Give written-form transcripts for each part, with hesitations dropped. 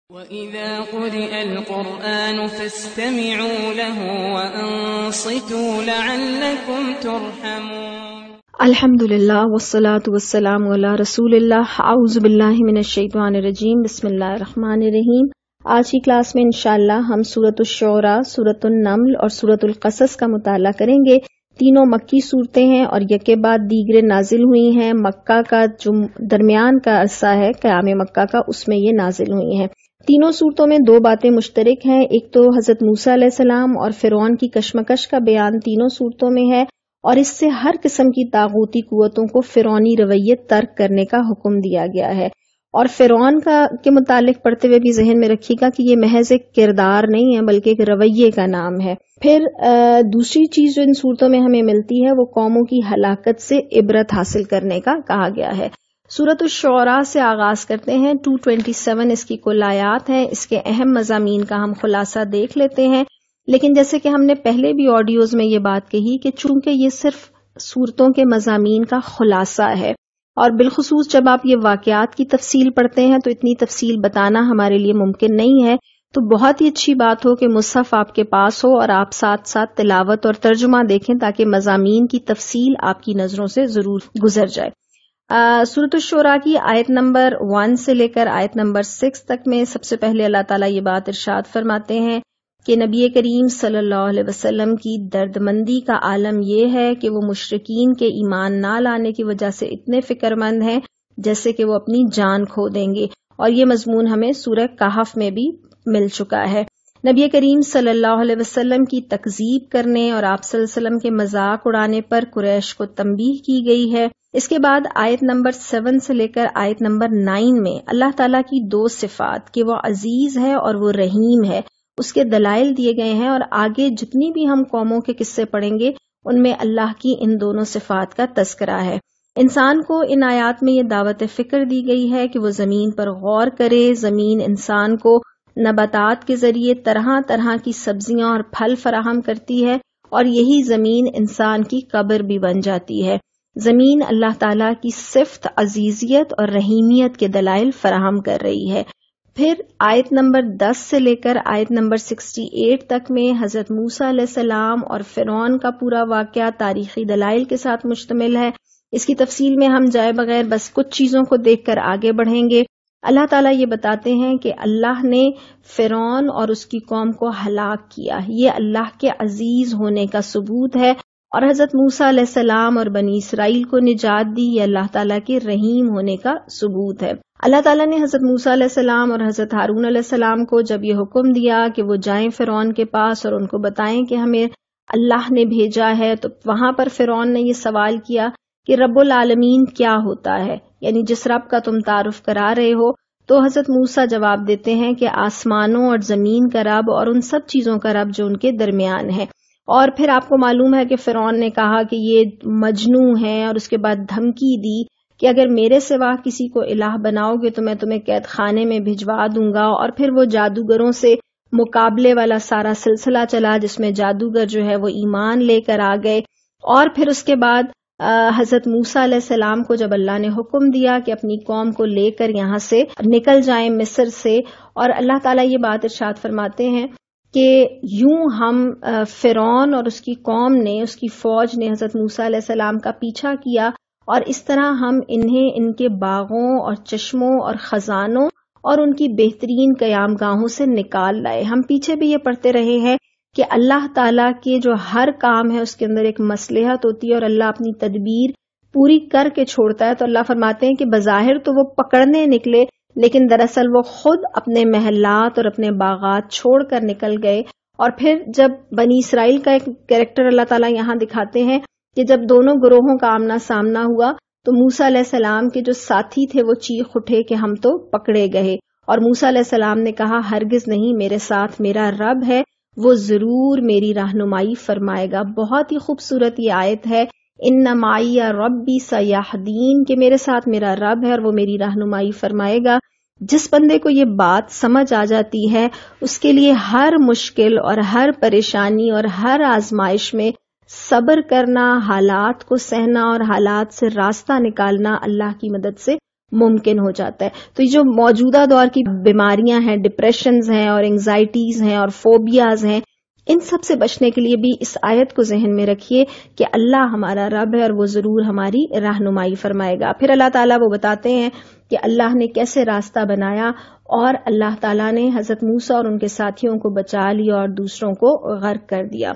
وَإِذَا قُرِئَ الْقُرْآنُ فَاسْتَمِعُوا لَهُ وَأَنصِتُوا لَعَلَّكُمْ تُرْحَمُونَ۔ الحمدللہ والصلاة والسلام علی رسول اللہ۔ اعوذ باللہ من الشیطان الرجیم، بسم اللہ الرحمن الرحیم۔ آج کی کلاس میں انشاءاللہ ہم سورۃ الشعراء، سورۃ النمل اور سورۃ القصص کا مطالعہ کریں گے۔ تینوں مکی صورتیں ہیں اور یکے بعد دیگرے نازل ہوئی ہیں۔ مکہ کا جو درمیان کا عرصہ ہے قیام مکہ کا، اس میں یہ نازل ہوئی ہیں۔ تینوں صورتوں میں دو باتیں مشترک ہیں، ایک تو حضرت موسیٰ علیہ السلام اور فرعون کی کشمکش کا بیان تینوں صورتوں میں ہے، اور اس سے ہر قسم کی طاغوتی قوتوں کو فرعونی رویت ترک کرنے کا حکم دیا گیا ہے۔ اور فرعون کے متعلق پڑھتے ہوئے بھی ذہن میں رکھیے گا کہ یہ محض ایک کردار نہیں ہے بلکہ ایک رویے کا نام ہے۔ پھر دوسری چیز جو ان صورتوں میں ہمیں ملتی ہے وہ قوموں کی ہلاکت سے عبرت حاصل کرنے کا کہا گیا ہے۔ سورۃ الشعراء سے آغاز کرتے ہیں۔ 227 اس کی کل آیات ہیں۔ اس کے اہم مضامین کا ہم خلاصہ دیکھ لیتے ہیں، لیکن جیسے کہ ہم نے پہلے بھی آڈیوز میں یہ بات کہی کہ چونکہ یہ صرف صورتوں کے مضامین کا خلاصہ ہے، اور بالخصوص جب آپ یہ واقعات کی تفصیل پڑھتے ہیں تو اتنی تفصیل بتانا ہمارے لیے ممکن نہیں ہے، تو بہت ہی اچھی بات ہو کہ مصحف آپ کے پاس ہو اور آپ ساتھ ساتھ تلاوت اور ترجمہ دیکھیں تاکہ مضامین کی تفصیل آپ کی نظروں سے ضرور گزر جائے۔ سورۃ الشعراء کی آیت نمبر 1 سے لے کر آیت نمبر 6 تک میں سب سے پہلے اللہ تعالیٰ یہ بات ارشاد فرماتے ہیں کہ نبی کریم صلی اللہ علیہ وسلم کی دردمندی کا عالم یہ ہے کہ وہ مشرکین کے ایمان نہ لانے کی وجہ سے اتنے فکر مند ہیں جیسے کہ وہ اپنی جان کھو دیں گے، اور یہ مضمون ہمیں سورہ کہف میں بھی مل چکا ہے۔ نبی کریم صلی اللہ علیہ وسلم کی تکذیب کرنے اور آپ صلی اللہ علیہ وسلم کے مذاق اڑانے پر قریش کو تنبیہ کی گئی ہے۔ اس کے بعد آیت نمبر 7 سے لے کر آیت نمبر 9 میں اللہ تعالیٰ کی دو صفات کہ وہ عزیز ہے اور وہ رحیم ہے، اس کے دلائل دیے گئے ہیں، اور آگے جتنی بھی ہم قوموں کے قصے پڑھیں گے ان میں اللہ کی ان دونوں صفات کا تذکرہ ہے۔ انسان کو ان آیات میں یہ دعوت فکر دی گئی ہے کہ وہ زمین پر غور کرے۔ زمین انسان کو نباتات کے ذریعے طرح طرح کی سبزیاں اور پھل فراہم کرتی ہے، اور یہی زمین انسان کی قبر بھی بن جاتی ہے۔ زمین اللہ تعالیٰ کی صفت عزیزیت اور رحیمیت کے دلائل فراہم کر رہی ہے۔ پھر آیت نمبر 10 سے لے کر آیت نمبر 68 تک میں حضرت موسیٰ علیہ السلام اور فرعون کا پورا واقعہ تاریخی دلائل کے ساتھ مشتمل ہے۔ اس کی تفصیل میں ہم جائے بغیر بس کچھ چیزوں کو دیکھ کر آگے بڑھیں گے۔ اللہ تعالیٰ یہ بتاتے ہیں کہ اللہ نے فرعون اور اس کی قوم کو ہلاک کیا، یہ اللہ کے عزیز ہونے کا ثبوت ہے، اور حضرت موسیٰ علیہ السلام اور بنی اسرائیل کو نجات دی، یہ اللہ تعالیٰ کے رحیم ہونے کا ثبوت ہے۔ اللہ تعالیٰ نے حضرت موسیٰ علیہ السلام اور حضرت ہارون علیہ السلام کو جب یہ حکم دیا کہ وہ جائیں فرعون کے پاس اور ان کو بتائیں کہ ہمیں اللہ نے بھیجا ہے، تو وہاں پر فرعون نے یہ سوال کیا کہ رب العالمین کیا ہوتا ہے، یعنی جس رب کا تم تعارف کرا رہے ہو۔ تو حضرت موسیٰ جواب دیتے ہیں کہ آسمانوں اور زمین کا رب اور ان سب چیزوں کا رب جو ان کے درمیان ہے۔ اور پھر آپ کو معلوم ہے کہ فرعون نے کہا کہ یہ مجنوں ہے، اور اس کے بعد دھمکی دی کہ اگر میرے سوا کسی کو الہ بناؤ گے تو میں تمہیں قید خانے میں بھجوا دوں گا۔ اور پھر وہ جادوگروں سے مقابلے والا سارا سلسلہ چلا جس میں جادوگر جو ہے وہ ایمان لے کر آ گئے۔ اور پھر اس کے بعد حضرت موسیٰ علیہ السلام کو جب اللہ نے حکم دیا کہ اپنی قوم کو لے کر یہاں سے نکل جائیں مصر سے، اور اللہ تعالیٰ یہ بات ارشاد فرماتے ہیں کہ یوں ہم فرعون اور اس کی قوم نے، اس کی فوج نے حضرت موسیٰ علیہ السلام کا پیچھا کیا، اور اس طرح ہم انہیں ان کے باغوں اور چشموں اور خزانوں اور ان کی بہترین قیام گاہوں سے نکال لائے۔ ہم پیچھے بھی یہ پڑھتے رہے ہیں کہ اللہ تعالیٰ کے جو ہر کام ہے اس کے اندر ایک مصلحت ہوتی ہے، اور اللہ اپنی تدبیر پوری کر کے چھوڑتا ہے۔ تو اللہ فرماتے ہیں کہ بظاہر تو وہ پکڑنے نکلے، لیکن دراصل وہ خود اپنے محلات اور اپنے باغات چھوڑ کر نکل گئے۔ اور پھر جب بنی اسرائیل کا ایک کریکٹر اللہ تعالیٰ یہاں دکھاتے ہیں کہ جب دونوں گروہوں کا آمنا سامنا ہوا تو موسیٰ علیہ السلام کے جو ساتھی تھے وہ چیخ اٹھے کہ ہم تو پکڑے گئے، اور موسیٰ علیہ السلام نے کہا ہرگز نہیں، میرے ساتھ میرا رب ہے، وہ ضرور میری رہنمائی فرمائے گا۔ بہت ہی خوبصورت یہ آیت ہے، ان معی ربی سیہدین، کہ میرے ساتھ میرا رب ہے اور وہ میری رہنمائی فرمائے گا۔ جس بندے کو یہ بات سمجھ آ جاتی ہے اس کے لیے ہر مشکل اور ہر پریشانی اور ہر آزمائش میں صبر کرنا، حالات کو سہنا اور حالات سے راستہ نکالنا اللہ کی مدد سے ممکن ہو جاتا ہے. تو یہ جو موجودہ دور کی بیماریاں ہیں، ڈپریشنز ہیں اور انگزائٹیز ہیں اور فوبیاز ہیں، ان سب سے بچنے کے لیے بھی اس آیت کو ذہن میں رکھیے کہ اللہ ہمارا رب ہے اور وہ ضرور ہماری رہنمائی فرمائے گا. پھر اللہ تعالیٰ وہ بتاتے ہیں کہ اللہ نے کیسے راستہ بنایا، اور اللہ تعالیٰ نے حضرت موسیٰ اور ان کے ساتھیوں کو بچا لیا اور دوسروں کو غرق کر دیا.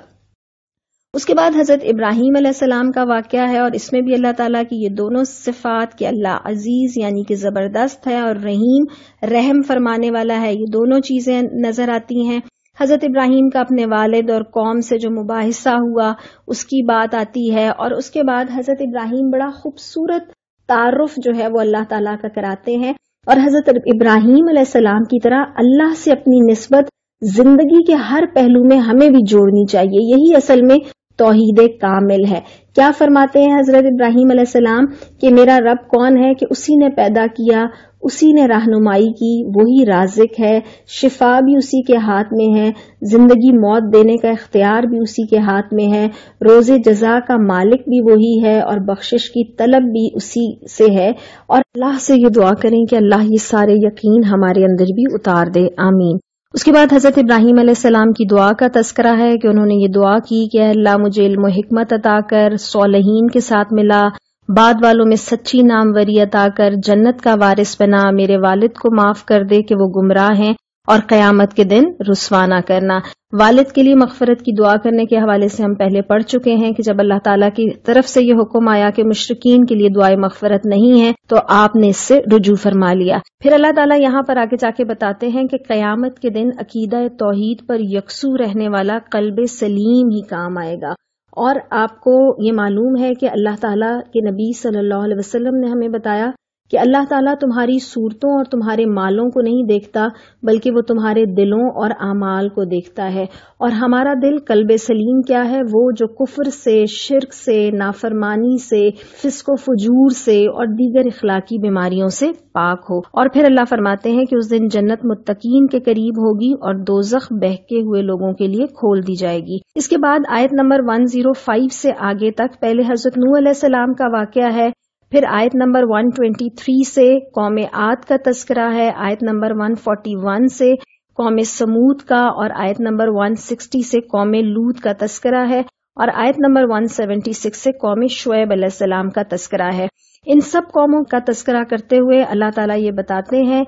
اس کے بعد حضرت ابراہیم علیہ السلام کا واقعہ ہے، اور اس میں بھی اللہ تعالیٰ کی یہ دونوں صفات کہ اللہ عزیز یعنی کہ زبردست ہے اور رحیم رحم فرمانے والا ہے، یہ دونوں چیزیں نظر آتی ہیں. حضرت ابراہیم کا اپنے والد اور قوم سے جو مباحثہ ہوا اس کی بات آتی ہے، اور اس کے بعد حضرت ابراہیم بڑا خوبصورت تعارف جو ہے وہ اللہ تعالیٰ کا کراتے ہیں، اور حضرت ابراہیم علیہ السلام کی طرح اللہ سے اپنی نسبت زندگی کے ہر پہلو میں ہمیں بھی جوڑنی چاہیے. یہی اصل میں توحید کامل ہے. کیا فرماتے ہیں حضرت ابراہیم علیہ السلام کہ میرا رب کون ہے؟ کہ اسی نے پیدا کیا، اسی نے رہنمائی کی، وہی رازق ہے، شفا بھی اسی کے ہاتھ میں ہے، زندگی موت دینے کا اختیار بھی اسی کے ہاتھ میں ہے، روز جزا کا مالک بھی وہی ہے اور بخشش کی طلب بھی اسی سے ہے. اور اللہ سے یہ دعا کریں کہ اللہ یہ سارے یقین ہمارے اندر بھی اتار دے، آمین. اس کے بعد حضرت ابراہیم علیہ السلام کی دعا کا تذکرہ ہے کہ انہوں نے یہ دعا کی کہ اللہ مجھے علم و حکمت عطا کر، صالحین کے ساتھ ملا، بعد والوں میں سچی ناموری عطا کر، جنت کا وارث بنا، میرے والد کو معاف کر دے کہ وہ گمراہ ہیں، اور قیامت کے دن رسوا نہ کرنا. والد کے لیے مغفرت کی دعا کرنے کے حوالے سے ہم پہلے پڑھ چکے ہیں کہ جب اللہ تعالیٰ کی طرف سے یہ حکم آیا کہ مشرکین کے لیے دعائے مغفرت نہیں ہے تو آپ نے اس سے رجوع فرما لیا. پھر اللہ تعالیٰ یہاں پر آگے جا کے بتاتے ہیں کہ قیامت کے دن عقیدہ توحید پر یکسو رہنے والا قلب سلیم ہی کام آئے گا. اور آپ کو یہ معلوم ہے کہ اللہ تعالیٰ کے نبی صلی اللہ علیہ وسلم نے ہمیں بتایا کہ اللہ تعالیٰ تمہاری صورتوں اور تمہارے مالوں کو نہیں دیکھتا بلکہ وہ تمہارے دلوں اور اعمال کو دیکھتا ہے. اور ہمارا دل قلب سلیم کیا ہے؟ وہ جو کفر سے، شرک سے، نافرمانی سے، فسق و فجور سے اور دیگر اخلاقی بیماریوں سے پاک ہو. اور پھر اللہ فرماتے ہیں کہ اس دن جنت متقین کے قریب ہوگی اور دوزخ بہکے ہوئے لوگوں کے لیے کھول دی جائے گی. اس کے بعد آیت نمبر 105 سے آگے تک پہلے حضرت نوح علیہ السلام کا واقعہ ہے، پھر آیت نمبر 123 سے قوم عاد کا تذکرہ ہے، آیت نمبر 141 سے قوم سمود کا، اور آیت نمبر 160 سے قوم لوط کا تذکرہ ہے، اور آیت نمبر 176 سے قوم شعیب علیہ السلام کا تذکرہ ہے. ان سب قوموں کا تذکرہ کرتے ہوئے اللہ تعالیٰ یہ بتاتے ہیں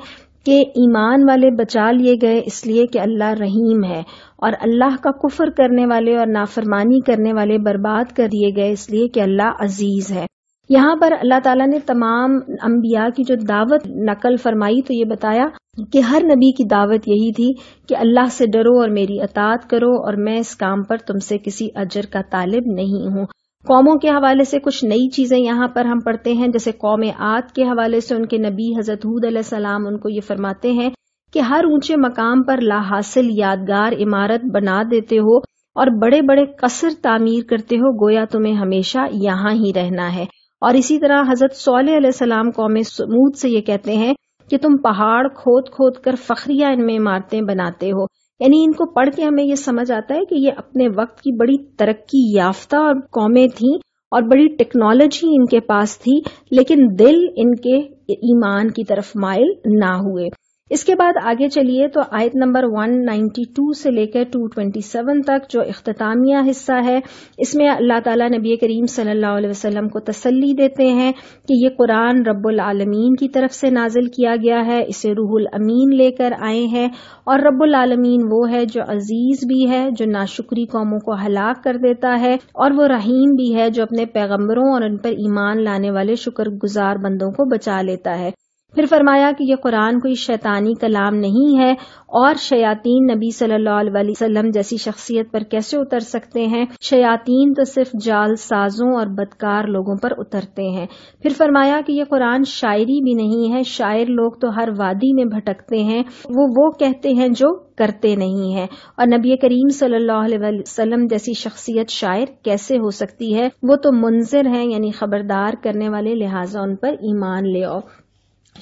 کہ ایمان والے بچا لیے گئے اس لیے کہ اللہ رحیم ہے، اور اللہ کا کفر کرنے والے اور نافرمانی کرنے والے برباد کر دیے گئے اس لیے کہ اللہ عزیز ہے. یہاں پر اللہ تعالیٰ نے تمام انبیاء کی جو دعوت نقل فرمائی تو یہ بتایا کہ ہر نبی کی دعوت یہی تھی کہ اللہ سے ڈرو اور میری اطاعت کرو، اور میں اس کام پر تم سے کسی اجر کا طالب نہیں ہوں. قوموں کے حوالے سے کچھ نئی چیزیں یہاں پر ہم پڑھتے ہیں، جیسے قوم عاد کے حوالے سے ان کے نبی حضرت ہود علیہ السلام ان کو یہ فرماتے ہیں کہ ہر اونچے مقام پر لا حاصل یادگار عمارت بنا دیتے ہو اور بڑے بڑے قصر تعمیر کرتے ہو، گویا تمہیں ہمیشہ یہاں ہی رہنا ہے. اور اسی طرح حضرت صالح علیہ السلام قوم سمود سے یہ کہتے ہیں کہ تم پہاڑ کھود کھود کر فخریہ ان میں عمارتیں بناتے ہو. یعنی ان کو پڑھ کے ہمیں یہ سمجھ آتا ہے کہ یہ اپنے وقت کی بڑی ترقی یافتہ اور قومیں تھیں اور بڑی ٹیکنالوجی ان کے پاس تھی، لیکن دل ان کے ایمان کی طرف مائل نہ ہوئے. اس کے بعد آگے چلیے تو آیت نمبر 192 سے لے کر 227 تک جو اختتامیہ حصہ ہے، اس میں اللہ تعالیٰ نبی کریم صلی اللہ علیہ وسلم کو تسلی دیتے ہیں کہ یہ قرآن رب العالمین کی طرف سے نازل کیا گیا ہے، اسے روح الامین لے کر آئے ہیں، اور رب العالمین وہ ہے جو عزیز بھی ہے، جو ناشکری قوموں کو ہلاک کر دیتا ہے، اور وہ رحیم بھی ہے جو اپنے پیغمبروں اور ان پر ایمان لانے والے شکر گزار بندوں کو بچا لیتا ہے. پھر فرمایا کہ یہ قرآن کوئی شیطانی کلام نہیں ہے، اور شیاطین نبی صلی اللہ علیہ وسلم جیسی شخصیت پر کیسے اتر سکتے ہیں؟ شیاطین تو صرف جال سازوں اور بدکار لوگوں پر اترتے ہیں. پھر فرمایا کہ یہ قرآن شاعری بھی نہیں ہے، شاعر لوگ تو ہر وادی میں بھٹکتے ہیں، وہ کہتے ہیں جو کرتے نہیں ہیں، اور نبی کریم صلی اللہ علیہ وسلم جیسی شخصیت شاعر کیسے ہو سکتی ہے؟ وہ تو منذر ہیں، یعنی خبردار کرنے والے، لہٰذا ان پر ایمان لے آؤ.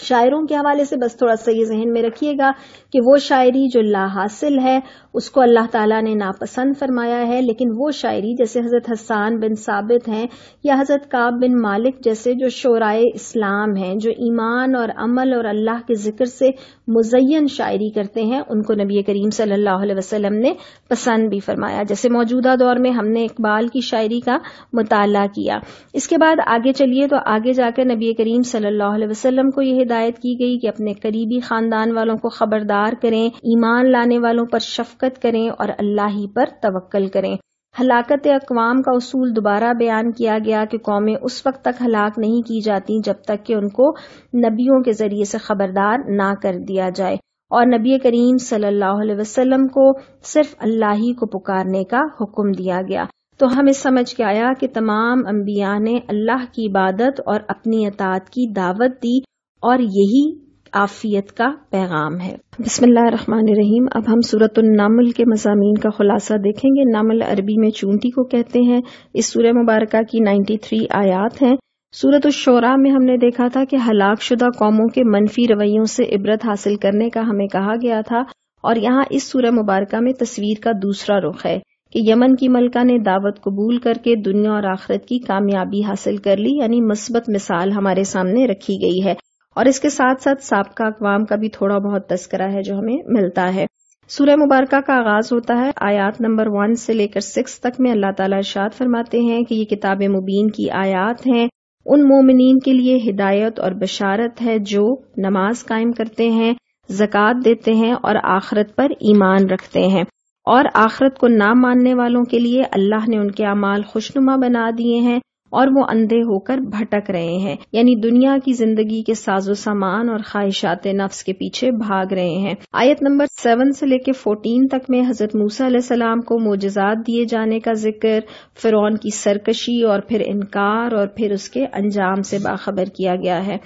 شاعروں کے حوالے سے بس تھوڑا سا یہ ذہن میں رکھیے گا کہ وہ شاعری جو لا حاصل ہے اس کو اللہ تعالیٰ نے ناپسند فرمایا ہے، لیکن وہ شاعری جیسے حضرت حسان بن ثابت ہیں یا حضرت کعب بن مالک جیسے جو شعرائے اسلام ہیں، جو ایمان اور عمل اور اللہ کے ذکر سے مزین شاعری کرتے ہیں، ان کو نبی کریم صلی اللہ علیہ وسلم نے پسند بھی فرمایا. جیسے موجودہ دور میں ہم نے اقبال کی شاعری کا مطالعہ کیا. اس کے بعد آگے چلیے تو آگے جا کر نبی کریم صلی اللہ علیہ وسلم کو یہ ہدایت کی گئی کہ اپنے قریبی خاندان والوں کو خبردار کریں، ایمان لانے والوں پر شفقت کریں اور اللہ ہی پر توکل کریں. ہلاکت اقوام کا اصول دوبارہ بیان کیا گیا کہ قومیں اس وقت تک ہلاک نہیں کی جاتی جب تک کہ ان کو نبیوں کے ذریعے سے خبردار نہ کر دیا جائے، اور نبی کریم صلی اللہ علیہ وسلم کو صرف اللہ ہی کو پکارنے کا حکم دیا گیا. تو ہمیں سمجھ کے آیا کہ تمام انبیاء نے اللہ کی عبادت اور اپنی اطاعت کی دعوت دی، اور یہی عافیت کا پیغام ہے. بسم اللہ الرحمن الرحیم. اب ہم سورۃ النمل کے مضامین کا خلاصہ دیکھیں گے. نمل عربی میں چونٹی کو کہتے ہیں. اس سورہ مبارکہ کی 93 آیات ہیں. سورۃ الشعراء میں ہم نے دیکھا تھا کہ ہلاک شدہ قوموں کے منفی رویوں سے عبرت حاصل کرنے کا ہمیں کہا گیا تھا، اور یہاں اس سورہ مبارکہ میں تصویر کا دوسرا رخ ہے کہ یمن کی ملکہ نے دعوت قبول کر کے دنیا اور آخرت کی کامیابی حاصل کر لی، یعنی مثبت مثال ہمارے سامنے رکھی گئی ہے، اور اس کے ساتھ ساتھ سابقہ اقوام کا بھی تھوڑا بہت تذکرہ ہے جو ہمیں ملتا ہے. سورہ مبارکہ کا آغاز ہوتا ہے آیات نمبر 1 سے لے کر 6 تک میں. اللہ تعالیٰ ارشاد فرماتے ہیں کہ یہ کتاب مبین کی آیات ہیں، ان مومنین کے لیے ہدایت اور بشارت ہے جو نماز قائم کرتے ہیں، زکوٰۃ دیتے ہیں اور آخرت پر ایمان رکھتے ہیں. اور آخرت کو نہ ماننے والوں کے لیے اللہ نے ان کے اعمال خوشنما بنا دیے ہیں اور وہ اندھے ہو کر بھٹک رہے ہیں، یعنی دنیا کی زندگی کے ساز و سامان اور خواہشات نفس کے پیچھے بھاگ رہے ہیں. آیت نمبر 7 سے لے کے 14 تک میں حضرت موسیٰ علیہ السلام کو معجزات دیے جانے کا ذکر، فرعون کی سرکشی اور پھر انکار اور پھر اس کے انجام سے باخبر کیا گیا ہے.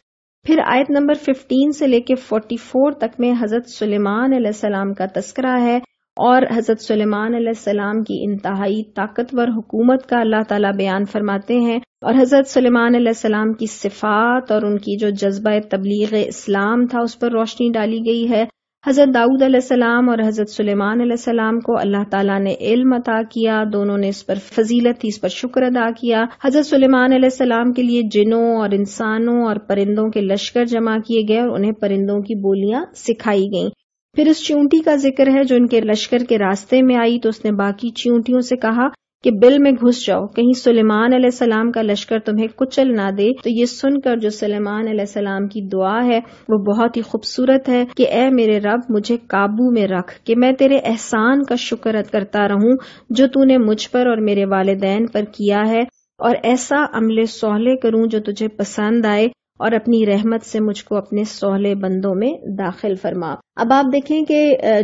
پھر آیت نمبر 15 سے لے کے 44 تک میں حضرت سلیمان علیہ السلام کا تذکرہ ہے، اور حضرت سلیمان علیہ السلام کی انتہائی طاقتور حکومت کا اللہ تعالیٰ بیان فرماتے ہیں، اور حضرت سلیمان علیہ السلام کی صفات اور ان کی جو جذبہ تبلیغ اسلام تھا اس پر روشنی ڈالی گئی ہے. حضرت داؤد علیہ السلام اور حضرت سلیمان علیہ السلام کو اللہ تعالیٰ نے علم عطا کیا، دونوں نے اس پر فضیلت تھی، اس پر شکر ادا کیا. حضرت سلیمان علیہ السلام کے لیے جنوں اور انسانوں اور پرندوں کے لشکر جمع کیے گئے اور انہیں پرندوں کی بولیاں سکھائی گئیں. پھر اس چیونٹی کا ذکر ہے جو ان کے لشکر کے راستے میں آئی، تو اس نے باقی چیونٹیوں سے کہا کہ بل میں گھس جاؤ، کہیں سلیمان علیہ السلام کا لشکر تمہیں کچل نہ دے. تو یہ سن کر جو سلیمان علیہ السلام کی دعا ہے وہ بہت ہی خوبصورت ہے کہ اے میرے رب مجھے قابو میں رکھ کہ میں تیرے احسان کا شکر کرتا رہوں جو تو نے مجھ پر اور میرے والدین پر کیا ہے، اور ایسا عمل صالح کروں جو تجھے پسند آئے، اور اپنی رحمت سے مجھ کو اپنے صالح بندوں میں داخل فرما. اب آپ دیکھیں کہ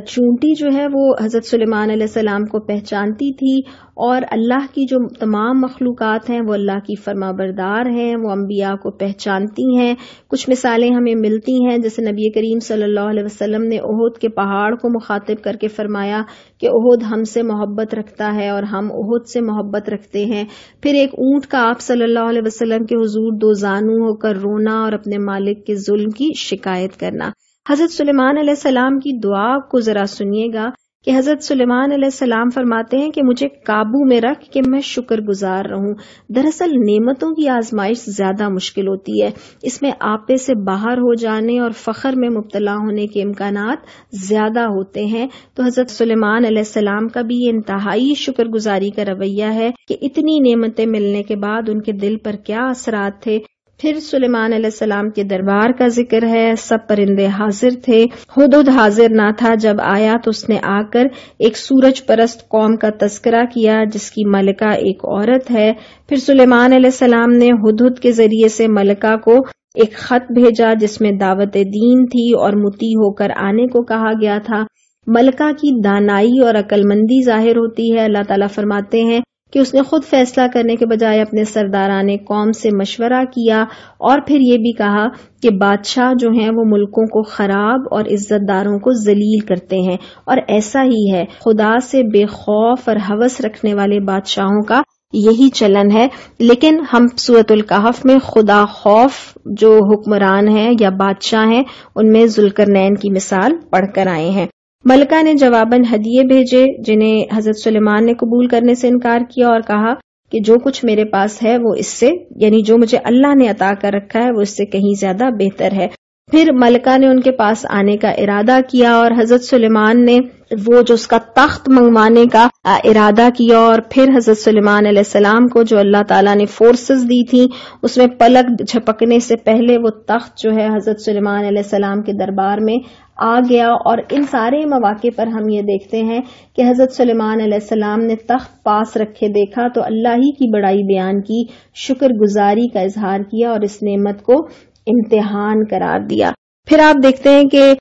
چونٹی جو ہے وہ حضرت سلیمان علیہ السلام کو پہچانتی تھی، اور اللہ کی جو تمام مخلوقات ہیں وہ اللہ کی فرما بردار ہیں، وہ انبیاء کو پہچانتی ہیں. کچھ مثالیں ہمیں ملتی ہیں، جیسے نبی کریم صلی اللہ علیہ وسلم نے احد کے پہاڑ کو مخاطب کر کے فرمایا کہ احد ہم سے محبت رکھتا ہے اور ہم احد سے محبت رکھتے ہیں. پھر ایک اونٹ کا آپ صلی اللہ علیہ وسلم کے حضور دو زانو ہو کر رونا اور اپنے مالک کے ظلم کی شکایت کرنا. حضرت سلیمان علیہ السلام کی دعا کو ذرا سنیے گا کہ حضرت سلیمان علیہ السلام فرماتے ہیں کہ مجھے قابو میں رکھ کہ میں شکر گزار رہوں. دراصل نعمتوں کی آزمائش زیادہ مشکل ہوتی ہے، اس میں آپے سے باہر ہو جانے اور فخر میں مبتلا ہونے کے امکانات زیادہ ہوتے ہیں. تو حضرت سلیمان علیہ السلام کا بھی یہ انتہائی شکر گزاری کا رویہ ہے کہ اتنی نعمتیں ملنے کے بعد ان کے دل پر کیا اثرات تھے. پھر سلیمان علیہ السلام کے دربار کا ذکر ہے، سب پرندے حاضر تھے، ہدہد حاضر نہ تھا. جب آیا تو اس نے آ کر ایک سورج پرست قوم کا تذکرہ کیا جس کی ملکہ ایک عورت ہے. پھر سلیمان علیہ السلام نے ہدہد کے ذریعے سے ملکہ کو ایک خط بھیجا جس میں دعوت دین تھی اور مطیع ہو کر آنے کو کہا گیا تھا. ملکہ کی دانائی اور عقل مندی ظاہر ہوتی ہے. اللہ تعالیٰ فرماتے ہیں کہ اس نے خود فیصلہ کرنے کے بجائے اپنے سرداران قوم سے مشورہ کیا، اور پھر یہ بھی کہا کہ بادشاہ جو ہیں وہ ملکوں کو خراب اور عزت داروں کو ذلیل کرتے ہیں، اور ایسا ہی ہے. خدا سے بے خوف اور ہوس رکھنے والے بادشاہوں کا یہی چلن ہے. لیکن ہم سورۃ الکہف میں خدا خوف جو حکمران ہیں یا بادشاہ ہیں ان میں ذوالقرنین کی مثال پڑھ کر آئے ہیں. ملکہ نے جواباً ہدیے بھیجے جنہیں حضرت سلیمان نے قبول کرنے سے انکار کیا اور کہا کہ جو کچھ میرے پاس ہے وہ اس سے یعنی جو مجھے اللہ نے عطا کر رکھا ہے وہ اس سے کہیں زیادہ بہتر ہے. پھر ملکہ نے ان کے پاس آنے کا ارادہ کیا اور حضرت سلیمان نے وہ جو اس کا تخت منگوانے کا ارادہ کیا اور پھر حضرت سلیمان علیہ السلام کو جو اللہ تعالیٰ نے فورسز دی تھی اس میں پلک جھپکنے سے پہلے وہ تخت جو ہے حضرت سلیمان علیہ السلام کے دربار میں آ گیا. اور ان سارے مواقع پر ہم یہ دیکھتے ہیں کہ حضرت سلیمان علیہ السلام نے تخت پاس رکھے دیکھا تو اللہ ہی کی بڑائی بیان کی, شکر گزاری کا اظہار کیا اور اس نعمت کو امتحان قرار دیا. پھر آپ دیکھتے ہیں کہ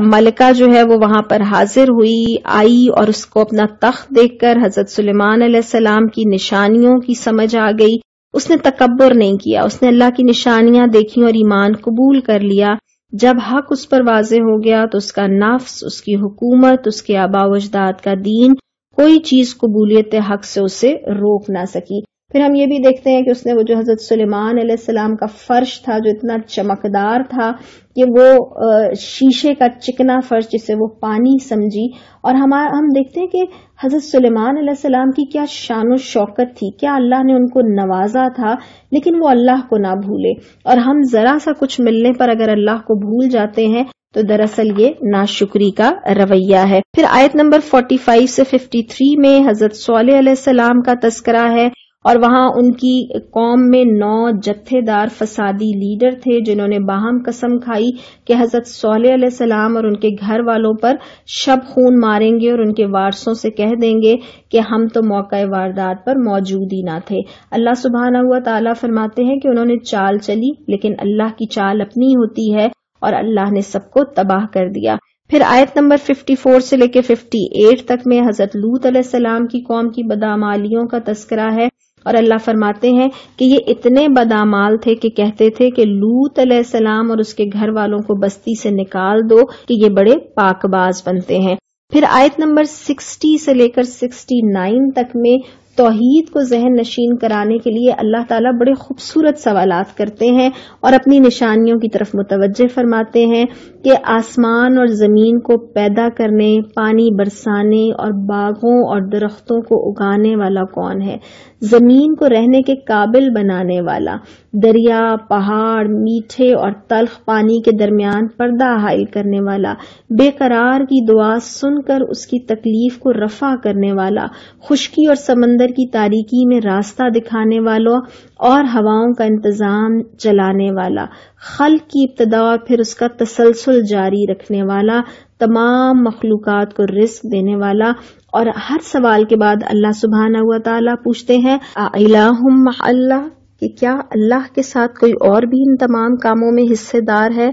ملکہ جو ہے وہ وہاں پر حاضر ہوئی, آئی اور اس کو اپنا تخت دیکھ کر حضرت سلیمان علیہ السلام کی نشانیوں کی سمجھ آ گئی. اس نے تکبر نہیں کیا, اس نے اللہ کی نشانیاں دیکھی اور ایمان قبول کر لیا. جب حق اس پر واضح ہو گیا تو اس کا نفس, اس کی حکومت, اس کے آباء و اجداد کا دین, کوئی چیز قبولیت حق سے اسے روک نہ سکی. پھر ہم یہ بھی دیکھتے ہیں کہ اس نے وہ جو حضرت سلیمان علیہ السلام کا فرش تھا جو اتنا چمکدار تھا کہ وہ شیشے کا چکنا فرش جسے وہ پانی سمجھی. اور ہم دیکھتے ہیں کہ حضرت سلیمان علیہ السلام کی کیا شان و شوکت تھی, کیا اللہ نے ان کو نوازا تھا, لیکن وہ اللہ کو نہ بھولے. اور ہم ذرا سا کچھ ملنے پر اگر اللہ کو بھول جاتے ہیں تو دراصل یہ ناشکری کا رویہ ہے. پھر آیت نمبر 45 سے 53 میں حضرت صالح علیہ السلام کا تذکرہ ہے اور وہاں ان کی قوم میں 9 جتھے دار فسادی لیڈر تھے جنہوں نے باہم قسم کھائی کہ حضرت صالح علیہ السلام اور ان کے گھر والوں پر شب خون ماریں گے اور ان کے وارثوں سے کہہ دیں گے کہ ہم تو موقع واردات پر موجود ہی نہ تھے. اللہ سبحانہ و تعالیٰ فرماتے ہیں کہ انہوں نے چال چلی لیکن اللہ کی چال اپنی ہوتی ہے اور اللہ نے سب کو تباہ کر دیا. پھر آیت نمبر 54 سے لے کے 58 تک میں حضرت لوط علیہ السلام کی قوم کی بدعمالیوں کا تذکرہ ہے اور اللہ فرماتے ہیں کہ یہ اتنے بدعمال تھے کہ کہتے تھے کہ لوط علیہ السلام اور اس کے گھر والوں کو بستی سے نکال دو کہ یہ بڑے پاک باز بنتے ہیں. پھر آیت نمبر 60 سے لے کر 69 تک میں توحید کو ذہن نشین کرانے کے لیے اللہ تعالیٰ بڑے خوبصورت سوالات کرتے ہیں اور اپنی نشانیوں کی طرف متوجہ فرماتے ہیں کہ آسمان اور زمین کو پیدا کرنے, پانی برسانے اور باغوں اور درختوں کو اگانے والا کون ہے, زمین کو رہنے کے قابل بنانے والا, دریا, پہاڑ, میٹھے اور تلخ پانی کے درمیان پردہ حائل کرنے والا, بے قرار کی دعا سن کر اس کی تکلیف کو رفع کرنے والا, خشکی اور سمندر کی تاریکی میں راستہ دکھانے والوں اور ہواؤں کا انتظام چلانے والا, خلق کی ابتدا اور پھر اس کا تسلسل جاری رکھنے والا, تمام مخلوقات کو رزق دینے والا. اور ہر سوال کے بعد اللہ سبحانہ و تعالیٰ پوچھتے ہیں اِلٰہٌ مع اللہ, کہ کیا اللہ کے ساتھ کوئی اور بھی ان تمام کاموں میں حصے دار ہے.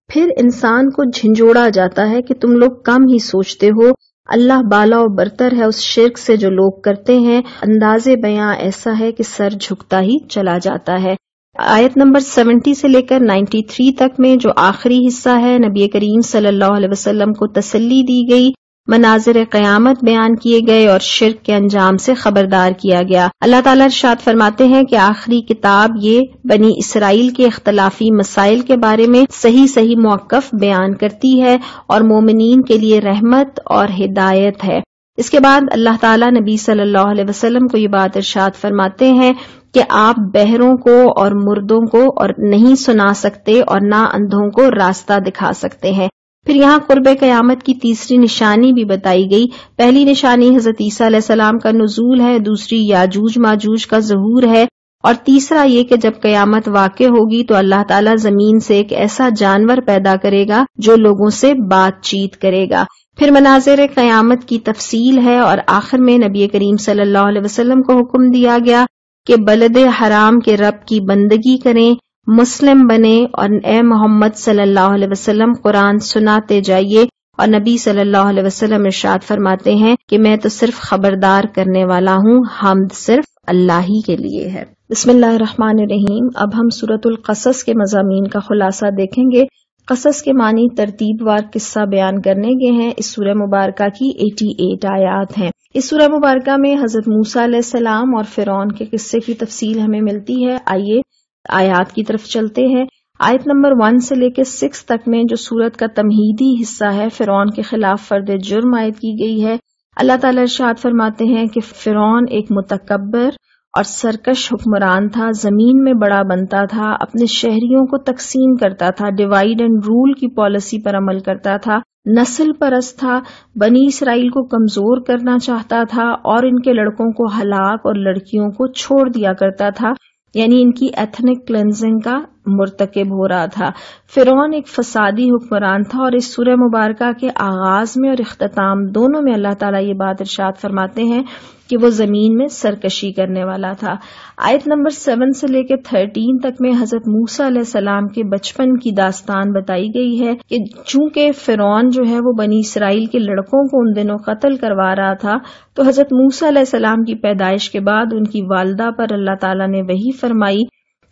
پھر انسان کو جھنجھوڑا جاتا ہے کہ تم لوگ کم ہی سوچتے ہو, اللہ بالا و برتر ہے اس شرک سے جو لوگ کرتے ہیں. انداز بیاں ایسا ہے کہ سر جھکتا ہی چلا جاتا ہے. آیت نمبر 70 سے لے کر 93 تک میں جو آخری حصہ ہے نبی کریم صلی اللہ علیہ وسلم کو تسلی دی گئی, مناظر قیامت بیان کیے گئے اور شرک کے انجام سے خبردار کیا گیا. اللہ تعالیٰ ارشاد فرماتے ہیں کہ آخری کتاب یہ بنی اسرائیل کے اختلافی مسائل کے بارے میں صحیح موقف بیان کرتی ہے اور مومنین کے لیے رحمت اور ہدایت ہے. اس کے بعد اللہ تعالیٰ نبی صلی اللہ علیہ وسلم کو یہ بات ارشاد فرماتے ہیں کہ آپ بہروں کو اور مردوں کو اور نہیں سنا سکتے اور نہ اندھوں کو راستہ دکھا سکتے ہیں. پھر یہاں قرب قیامت کی تیسری نشانی بھی بتائی گئی. پہلی نشانی حضرت عیسیٰ علیہ السلام کا نزول ہے, دوسری یاجوج ماجوج کا ظہور ہے, اور تیسرا یہ کہ جب قیامت واقع ہوگی تو اللہ تعالیٰ زمین سے ایک ایسا جانور پیدا کرے گا جو لوگوں سے بات چیت کرے گا. پھر مناظر قیامت کی تفصیل ہے اور آخر میں نبی کریم صلی اللہ علیہ وسلم کو حکم دیا گیا کہ بلد حرام کے رب کی بندگی کریں, مسلم بنے اور اے محمد صلی اللہ علیہ وسلم قرآن سناتے جائیے. اور نبی صلی اللہ علیہ وسلم ارشاد فرماتے ہیں کہ میں تو صرف خبردار کرنے والا ہوں, حمد صرف اللہ ہی کے لیے ہے. بسم اللہ الرحمن الرحیم. اب ہم سورۃ القصص کے مضامین کا خلاصہ دیکھیں گے. قصص کے معنی ترتیب وار قصہ بیان کرنے کے ہیں. اس سورہ مبارکہ کی 88 آیات ہیں. اس سورہ مبارکہ میں حضرت موسیٰ علیہ السلام اور فرعون کے قصے کی تفصیل ہمیں ملتی ہے. آئیے آیات کی طرف چلتے ہیں. آیت نمبر 1 سے لے کے 6 تک میں جو سورت کا تمہیدی حصہ ہے فرعون کے خلاف فرد جرم عائد کی گئی ہے. اللہ تعالی ارشاد فرماتے ہیں کہ فرعون ایک متکبر اور سرکش حکمران تھا، زمین میں بڑا بنتا تھا، اپنے شہریوں کو تقسیم کرتا تھا، ڈیوائیڈ اینڈ رول کی پالیسی پر عمل کرتا تھا، نسل پرست تھا، بنی اسرائیل کو کمزور کرنا چاہتا تھا اور ان کے لڑکوں کو ہلاک اور لڑکیوں کو چھوڑ دیا کرتا تھا، یعنی ان کی ایتھنک کلینزنگ کا مرتکب ہو رہا تھا. فرعون ایک فسادی حکمران تھا، اور اس سورہ مبارکہ کے آغاز میں اور اختتام دونوں میں اللہ تعالیٰ یہ بات ارشاد فرماتے ہیں کہ وہ زمین میں سرکشی کرنے والا تھا. آیت نمبر 7 سے لے کے 13 تک میں حضرت موسیٰ علیہ السلام کے بچپن کی داستان بتائی گئی ہے کہ چونکہ فرعون جو ہے وہ بنی اسرائیل کے لڑکوں کو ان دنوں قتل کروا رہا تھا، تو حضرت موسیٰ علیہ السلام کی پیدائش کے بعد ان کی والدہ پر اللہ تعالیٰ نے وحی فرمائی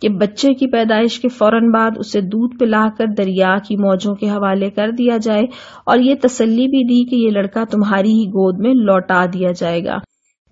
کہ بچے کی پیدائش کے فوراً بعد اسے دودھ پلا کر دریا کی موجوں کے حوالے کر دیا جائے، اور یہ تسلی بھی دی کہ یہ لڑکا تمہاری ہی گود میں لوٹا دیا جائے گا.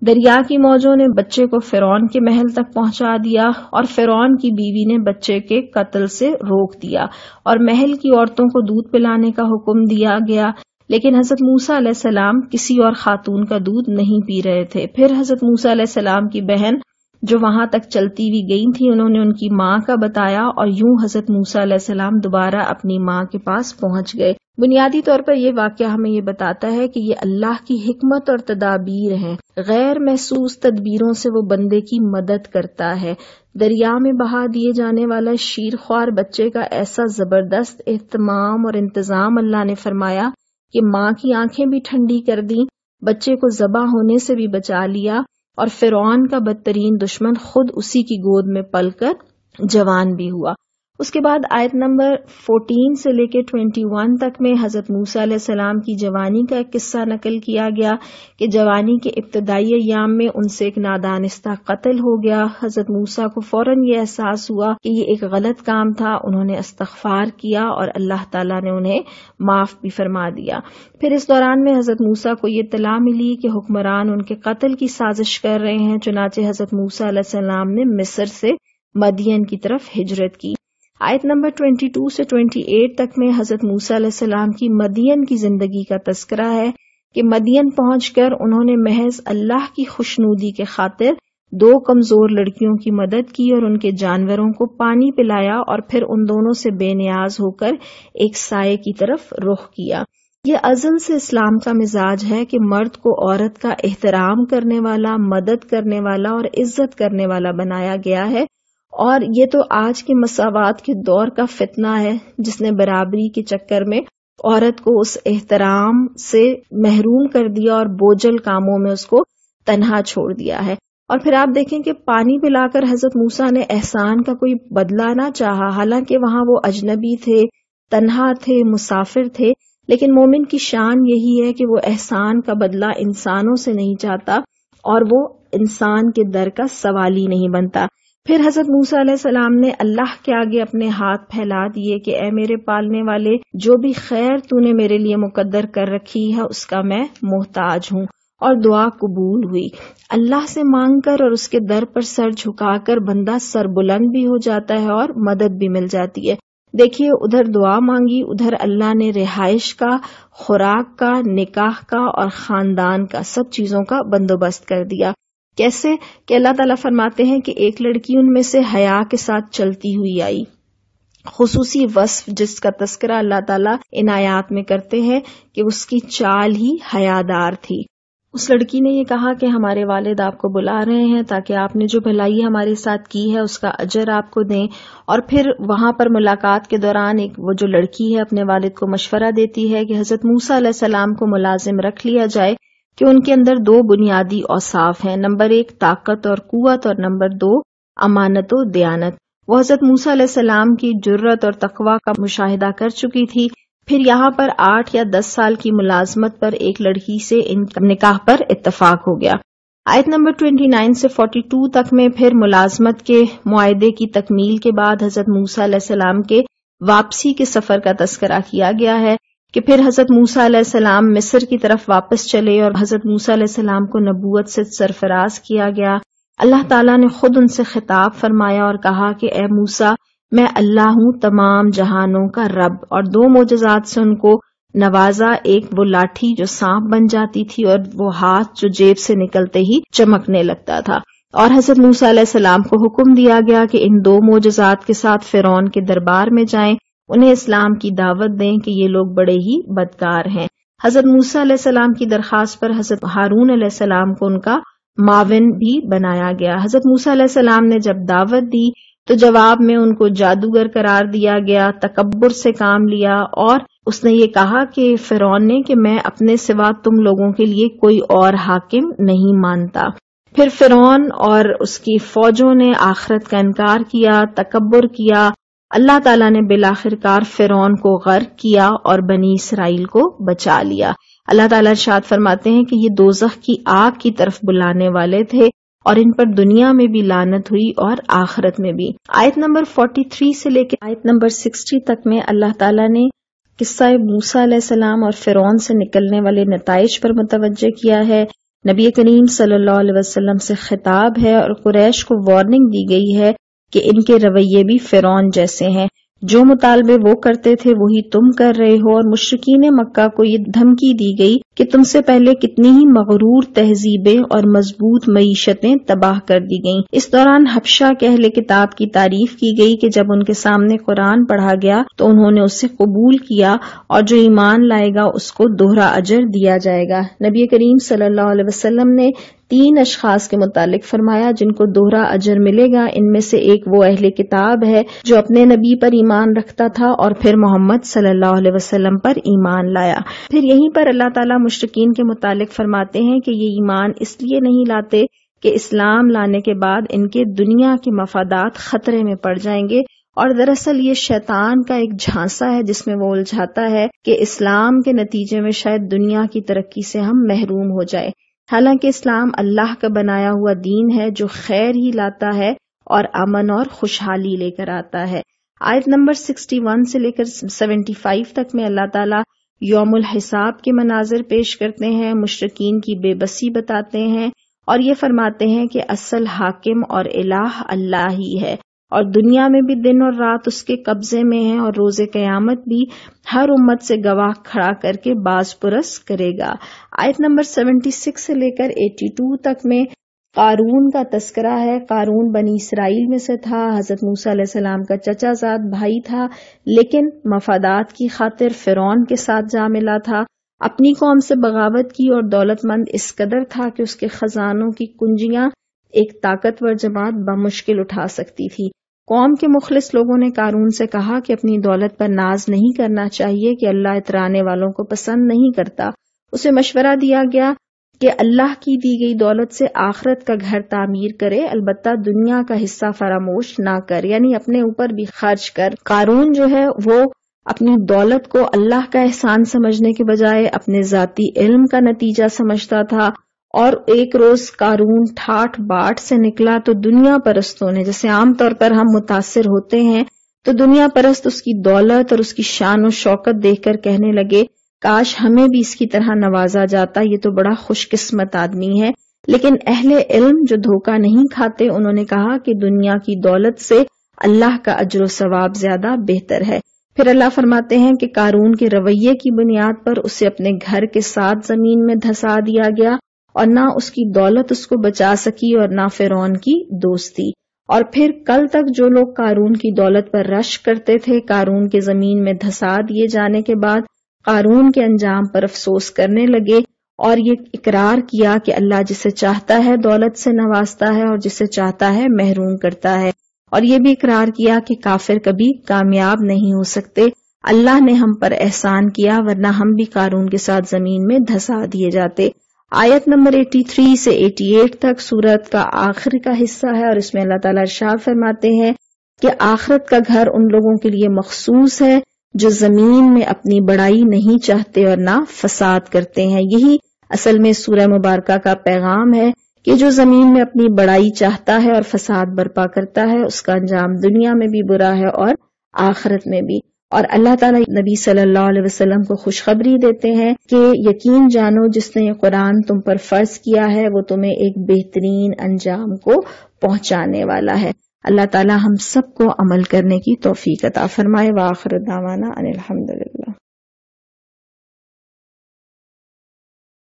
دریا کی موجوں نے بچے کو فرعون کے محل تک پہنچا دیا، اور فرعون کی بیوی نے بچے کے قتل سے روک دیا، اور محل کی عورتوں کو دودھ پلانے کا حکم دیا گیا. لیکن حضرت موسیٰ علیہ السلام کسی اور خاتون کا دودھ نہیں پی رہے تھے. پھر حضرت موسیٰ علیہ السلام کی بہن جو وہاں تک چلتی ہوئی گئی تھی، انہوں نے ان کی ماں کا بتایا، اور یوں حضرت موسیٰ علیہ السلام دوبارہ اپنی ماں کے پاس پہنچ گئے. بنیادی طور پر یہ واقعہ ہمیں یہ بتاتا ہے کہ یہ اللہ کی حکمت اور تدابیر ہیں. غیر محسوس تدبیروں سے وہ بندے کی مدد کرتا ہے. دریا میں بہا دیے جانے والا شیرخوار بچے کا ایسا زبردست اہتمام اور انتظام اللہ نے فرمایا کہ ماں کی آنکھیں بھی ٹھنڈی کر دیں، بچے کو ذبح ہونے سے بھی بچا لیا، اور فرعون کا بدترین دشمن خود اسی کی گود میں پل کر جوان بھی ہوا. اس کے بعد آیت نمبر 14 سے لے کے 21 تک میں حضرت موسیٰ علیہ السلام کی جوانی کا ایک قصہ نقل کیا گیا کہ جوانی کے ابتدائی ایام میں ان سے ایک نادانستہ قتل ہو گیا. حضرت موسیٰ کو فوراً یہ احساس ہوا کہ یہ ایک غلط کام تھا. انہوں نے استغفار کیا اور اللہ تعالیٰ نے انہیں معاف بھی فرما دیا. پھر اس دوران میں حضرت موسیٰ کو یہ اطلاع ملی کہ حکمران ان کے قتل کی سازش کر رہے ہیں. چنانچہ حضرت موسیٰ علیہ السلام نے مصر سے مدین کی طرف ہجرت کی. آیت نمبر 22 سے 28 تک میں حضرت موسیٰ علیہ السلام کی مدین کی زندگی کا تذکرہ ہے کہ مدین پہنچ کر انہوں نے محض اللہ کی خوشنودی کے خاطر 2 کمزور لڑکیوں کی مدد کی اور ان کے جانوروں کو پانی پلایا، اور پھر ان دونوں سے بے نیاز ہو کر ایک سائے کی طرف رخ کیا. یہ ازل سے اسلام کا مزاج ہے کہ مرد کو عورت کا احترام کرنے والا، مدد کرنے والا اور عزت کرنے والا بنایا گیا ہے. اور یہ تو آج کے مساوات کے دور کا فتنہ ہے جس نے برابری کے چکر میں عورت کو اس احترام سے محروم کر دیا اور بوجھل کاموں میں اس کو تنہا چھوڑ دیا ہے. اور پھر آپ دیکھیں کہ پانی پلا کر حضرت موسیٰ نے احسان کا کوئی بدلہ نہ چاہا، حالانکہ وہاں وہ اجنبی تھے، تنہا تھے، مسافر تھے، لیکن مومن کی شان یہی ہے کہ وہ احسان کا بدلہ انسانوں سے نہیں چاہتا اور وہ انسان کے در کا سوال ہی نہیں بنتا. پھر حضرت موسیٰ علیہ السلام نے اللہ کے آگے اپنے ہاتھ پھیلا دیے کہ اے میرے پالنے والے، جو بھی خیر تو نے میرے لیے مقدر کر رکھی ہے اس کا میں محتاج ہوں. اور دعا قبول ہوئی. اللہ سے مانگ کر اور اس کے در پر سر جھکا کر بندہ سر بلند بھی ہو جاتا ہے اور مدد بھی مل جاتی ہے. دیکھیے، ادھر دعا مانگی، ادھر اللہ نے رہائش کا، خوراک کا، نکاح کا اور خاندان کا، سب چیزوں کا بندوبست کر دیا. کیسے کہ اللہ تعالیٰ فرماتے ہیں کہ ایک لڑکی ان میں سے حیا کے ساتھ چلتی ہوئی آئی. خصوصی وصف جس کا تذکرہ اللہ تعالیٰ ان آیات میں کرتے ہیں کہ اس کی چال ہی حیادار تھی. اس لڑکی نے یہ کہا کہ ہمارے والد آپ کو بلا رہے ہیں تاکہ آپ نے جو بھلائی ہمارے ساتھ کی ہے اس کا اجر آپ کو دیں. اور پھر وہاں پر ملاقات کے دوران وہ جو لڑکی ہے اپنے والد کو مشورہ دیتی ہے کہ حضرت موسیٰ علیہ السلام کو ملازم رکھ لیا جائے کہ ان کے اندر 2 بنیادی اوصاف ہیں، نمبر 1 طاقت اور قوت، اور نمبر 2 امانت و دیانت. وہ حضرت موسیٰ علیہ السلام کی جرت اور تقوی کا مشاہدہ کر چکی تھی. پھر یہاں پر 8 یا 10 سال کی ملازمت پر ایک لڑکی سے ان نکاح پر اتفاق ہو گیا. آیت نمبر 29 سے 42 تک میں پھر ملازمت کے معاہدے کی تکمیل کے بعد حضرت موسیٰ علیہ السلام کے واپسی کے سفر کا تذکرہ کیا گیا ہے کہ پھر حضرت موسیٰ علیہ السلام مصر کی طرف واپس چلے اور حضرت موسیٰ علیہ السلام کو نبوت سے سرفراز کیا گیا۔ اللہ تعالیٰ نے خود ان سے خطاب فرمایا اور کہا کہ اے موسیٰ، میں اللہ ہوں تمام جہانوں کا رب، اور 2 معجزات سے ان کو نوازا، ایک وہ لاٹھی جو سانپ بن جاتی تھی اور وہ ہاتھ جو جیب سے نکلتے ہی چمکنے لگتا تھا، اور حضرت موسیٰ علیہ السلام کو حکم دیا گیا کہ ان 2 معجزات کے ساتھ فرعون کے دربار میں جائیں، انہیں اسلام کی دعوت دیں کہ یہ لوگ بڑے ہی بدکار ہیں۔ حضرت موسیٰ علیہ السلام کی درخواست پر حضرت ہارون علیہ السلام کو ان کا معاون بھی بنایا گیا۔ حضرت موسیٰ علیہ السلام نے جب دعوت دی تو جواب میں ان کو جادوگر قرار دیا گیا، تکبر سے کام لیا، اور اس نے یہ کہا کہ فرعون نے کہ میں اپنے سوا تم لوگوں کے لیے کوئی اور حاکم نہیں مانتا۔ پھر فرعون اور اس کی فوجوں نے آخرت کا انکار کیا، تکبر کیا۔ اللہ تعالیٰ نے بالآخرکار فرعون کو غرق کیا اور بنی اسرائیل کو بچا لیا۔ اللہ تعالیٰ ارشاد فرماتے ہیں کہ یہ دوزخ کی آگ کی طرف بلانے والے تھے اور ان پر دنیا میں بھی لعنت ہوئی اور آخرت میں بھی۔ آیت نمبر 43 سے لے کے آیت نمبر 60 تک میں اللہ تعالیٰ نے قصہ موسیٰ علیہ السلام اور فرعون سے نکلنے والے نتائج پر متوجہ کیا ہے۔ نبی کریم صلی اللہ علیہ وسلم سے خطاب ہے اور قریش کو وارننگ دی گئی ہے کہ ان کے رویے بھی فرعون جیسے ہیں، جو مطالبے وہ کرتے تھے وہی تم کر رہے ہو، اور مشرکین مکہ کو یہ دھمکی دی گئی کہ تم سے پہلے کتنی ہی مغرور تہذیبیں اور مضبوط معیشتیں تباہ کر دی گئیں۔ اس دوران حبشہ کے اہل کتاب کی تعریف کی گئی کہ جب ان کے سامنے قرآن پڑھا گیا تو انہوں نے اسے قبول کیا، اور جو ایمان لائے گا اس کو دوہرا اجر دیا جائے گا۔ نبی کریم صلی اللہ علیہ وسلم نے 3 اشخاص کے متعلق فرمایا جن کو دوہرا اجر ملے گا۔ ان میں سے ایک وہ اہل کتاب ہے جو اپنے نبی پر ایمان رکھتا تھا اور پھر محمد صلی اللہ علیہ وسلم پر ایمان لایا۔ پھر یہیں پر اللہ تعالیٰ مشرکین کے متعلق فرماتے ہیں کہ یہ ایمان اس لیے نہیں لاتے کہ اسلام لانے کے بعد ان کے دنیا کے مفادات خطرے میں پڑ جائیں گے، اور دراصل یہ شیطان کا ایک جھانسا ہے جس میں وہ الجھاتا ہے کہ اسلام کے نتیجے میں شاید دنیا کی ترقی سے ہم محروم ہو جائے، حالانکہ اسلام اللہ کا بنایا ہوا دین ہے جو خیر ہی لاتا ہے اور امن اور خوشحالی لے کر آتا ہے۔ آیت نمبر 61 سے لے کر 75 تک میں اللہ تعالیٰ یوم الحساب کے مناظر پیش کرتے ہیں، مشرکین کی بے بسی بتاتے ہیں، اور یہ فرماتے ہیں کہ اصل حاکم اور الہ اللہ ہی ہے، اور دنیا میں بھی دن اور رات اس کے قبضے میں ہیں، اور روز قیامت بھی ہر امت سے گواہ کھڑا کر کے باز پرس کرے گا۔ آیت نمبر 76 سے لے کر 82 تک میں قارون کا تذکرہ ہے۔ قارون بنی اسرائیل میں سے تھا، حضرت موسیٰ علیہ السلام کا چچا زاد بھائی تھا، لیکن مفادات کی خاطر فرعون کے ساتھ جا ملا تھا، اپنی قوم سے بغاوت کی، اور دولت مند اس قدر تھا کہ اس کے خزانوں کی کنجیاں ایک طاقتور جماعت بمشکل اٹھا سکتی تھی۔ قوم کے مخلص لوگوں نے قارون سے کہا کہ اپنی دولت پر ناز نہیں کرنا چاہیے کہ اللہ اترانے والوں کو پسند نہیں کرتا۔ اسے مشورہ دیا گیا کہ اللہ کی دی گئی دولت سے آخرت کا گھر تعمیر کرے، البتہ دنیا کا حصہ فراموش نہ کر، یعنی اپنے اوپر بھی خرچ کر۔ قارون جو ہے وہ اپنی دولت کو اللہ کا احسان سمجھنے کے بجائے اپنے ذاتی علم کا نتیجہ سمجھتا تھا، اور ایک روز قارون ٹھاٹ باٹ سے نکلا تو دنیا پرستوں نے، جیسے عام طور پر ہم متاثر ہوتے ہیں، تو دنیا پرست اس کی دولت اور اس کی شان و شوکت دیکھ کر کہنے لگے کاش ہمیں بھی اس کی طرح نوازا جاتا، یہ تو بڑا خوش قسمت آدمی ہے۔ لیکن اہل علم جو دھوکہ نہیں کھاتے، انہوں نے کہا کہ دنیا کی دولت سے اللہ کا اجر و ثواب زیادہ بہتر ہے۔ پھر اللہ فرماتے ہیں کہ قارون کے رویے کی بنیاد پر اسے اپنے گھر کے ساتھ زمین میں دھسا دیا گیا، اور نہ اس کی دولت اس کو بچا سکی اور نہ فرعون کی دوستی۔ اور پھر کل تک جو لوگ قارون کی دولت پر رش کرتے تھے، قارون کے زمین میں دھسا دیے جانے کے بعد قارون کے انجام پر افسوس کرنے لگے، اور یہ اقرار کیا کہ اللہ جسے چاہتا ہے دولت سے نوازتا ہے اور جسے چاہتا ہے محروم کرتا ہے، اور یہ بھی اقرار کیا کہ کافر کبھی کامیاب نہیں ہو سکتے، اللہ نے ہم پر احسان کیا ورنہ ہم بھی قارون کے ساتھ زمین میں دھسا دیے جاتے۔ آیت نمبر 83 سے 88 تک سورت کا آخر کا حصہ ہے، اور اس میں اللہ تعالیٰ ارشاد فرماتے ہیں کہ آخرت کا گھر ان لوگوں کے لیے مخصوص ہے جو زمین میں اپنی بڑائی نہیں چاہتے اور نہ فساد کرتے ہیں۔ یہی اصل میں سورہ مبارکہ کا پیغام ہے کہ جو زمین میں اپنی بڑائی چاہتا ہے اور فساد برپا کرتا ہے، اس کا انجام دنیا میں بھی برا ہے اور آخرت میں بھی۔ اور اللہ تعالیٰ نبی صلی اللہ علیہ وسلم کو خوشخبری دیتے ہیں کہ یقین جانو جس نے یہ قرآن تم پر فرض کیا ہے وہ تمہیں ایک بہترین انجام کو پہنچانے والا ہے۔ اللہ تعالیٰ ہم سب کو عمل کرنے کی توفیق عطا فرمائے۔ وآخر دعوانا ان الحمدللہ۔